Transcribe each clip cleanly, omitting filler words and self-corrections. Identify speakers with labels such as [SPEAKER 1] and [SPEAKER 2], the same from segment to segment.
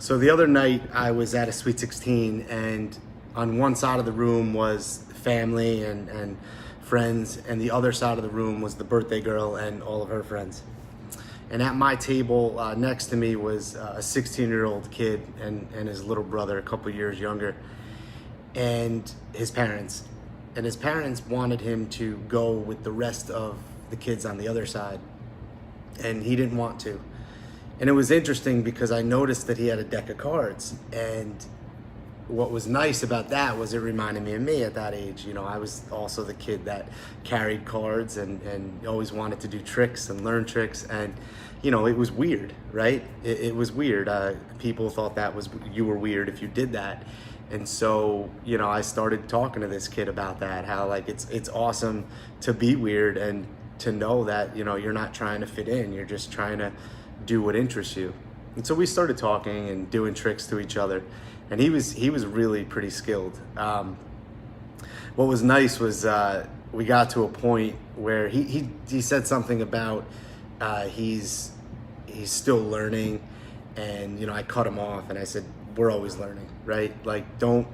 [SPEAKER 1] So the other night I was at a Sweet 16, and on one side of the room was family and friends, and the other side of the room was the birthday girl and all of her friends. And at my table next to me was a 16-year-old kid and his little brother, a couple years younger, and his parents. And his parents wanted him to go with the rest of the kids on the other side, and he didn't want to. And it was interesting because I noticed that he had a deck of cards, and what was nice about that was it reminded me of me at that age. You know, I was also the kid that carried cards and always wanted to do tricks and learn tricks, and you know, it was weird, right? It was weird. People thought that was, you were weird if you did that. And so, you know, I started talking to this kid about that, how like it's awesome to be weird and to know that, you know, you're not trying to fit in, you're just trying to do what interests you. And so we started talking and doing tricks to each other, and he was really pretty skilled. What was nice was we got to a point where he said something about he's still learning, and you know, I cut him off and I said, we're always learning, right? Like don't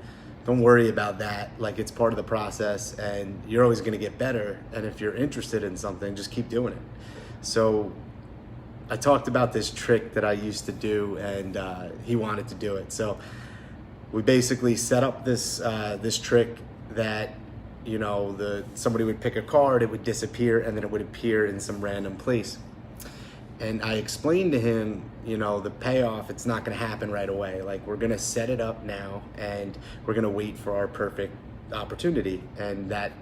[SPEAKER 1] worry about that. Like, it's part of the process, and you're always going to get better, and if you're interested in something, just keep doing it. So I talked about this trick that I used to do, and he wanted to do it. So we basically set up this this trick that, you know, somebody would pick a card, it would disappear, and then it would appear in some random place. And I explained to him, you know, the payoff, it's not going to happen right away. Like, we're going to set it up now, and we're going to wait for our perfect opportunity. And that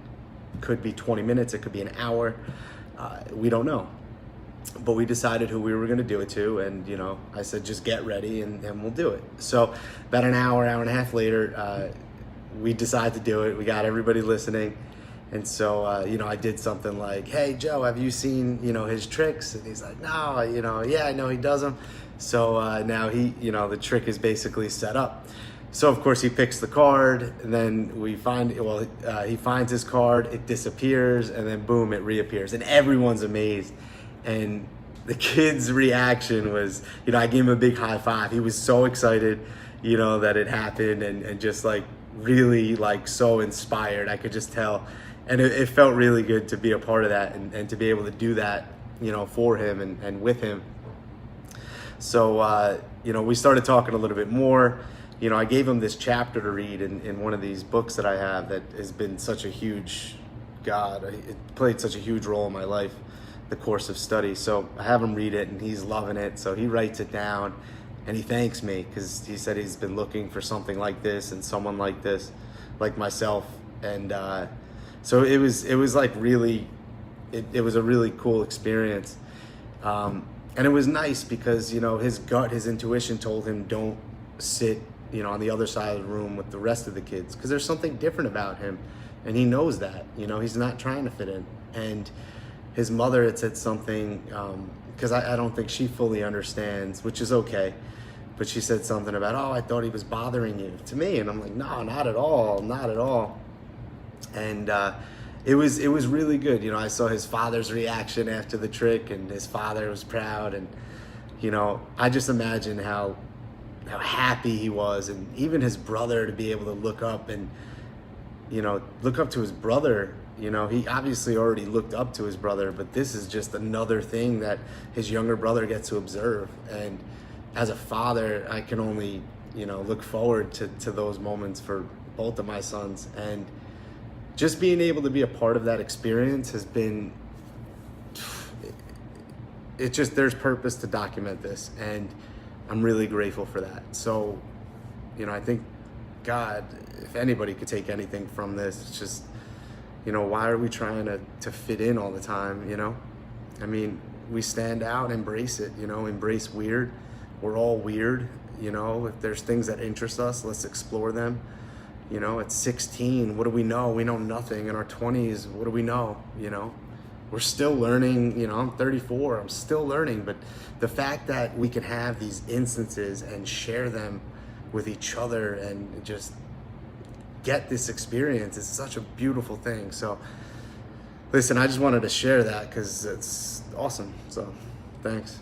[SPEAKER 1] could be 20 minutes, it could be an hour. We don't know. But we decided who we were going to do it to, and you know, I said, just get ready and we'll do it. So about an hour and a half later, we decided to do it. We got everybody listening, and so you know, I did something like, hey Joe, have you seen, you know, his tricks? And he's like, no, you know, yeah, I know he does them. So now he, you know, the trick is basically set up. So of course he picks the card, and then we find, well, he finds his card, it disappears, and then boom, it reappears, and everyone's amazed. And the kid's reaction was, you know, I gave him a big high five. He was so excited, you know, that it happened, and just like really like so inspired. I could just tell. And it felt really good to be a part of that, and to be able to do that, you know, for him and with him. So, you know, we started talking a little bit more. You know, I gave him this chapter to read in one of these books that I have that has been such a huge, it played such a huge role in my life, the Course of Study. So I have him read it, and he's loving it. So he writes it down, and he thanks me because he said he's been looking for something like this and someone like this, like myself. And so it was like really, it was a really cool experience. And it was nice because, you know, his gut, his intuition told him, don't sit, you know, on the other side of the room with the rest of the kids, because there's something different about him, and he knows that, you know, he's not trying to fit in. And his mother had said something, because I don't think she fully understands, which is okay, but she said something about, oh, I thought he was bothering you, to me. And I'm like, no, not at all, not at all. And it was really good. You know, I saw his father's reaction after the trick, and his father was proud. And, you know, I just imagine how happy he was, and even his brother, to be able to look up and, you know, look up to his brother. You know, he obviously already looked up to his brother, but this is just another thing that his younger brother gets to observe. And as a father, I can only, you know, look forward to those moments for both of my sons. And just being able to be a part of that experience has been, it just, there's purpose to document this, and I'm really grateful for that. So, you know, I think, God, if anybody could take anything from this, it's just, you know, why are we trying to fit in all the time, you know? I mean, we stand out, embrace it, you know, embrace weird. We're all weird, you know? If there's things that interest us, let's explore them. You know, at 16, what do we know? We know nothing. In our 20s, what do we know, you know? We're still learning, you know, I'm 34, I'm still learning, but the fact that we can have these instances and share them with each other and just get this experience is such a beautiful thing. So listen, I just wanted to share that because it's awesome. So thanks.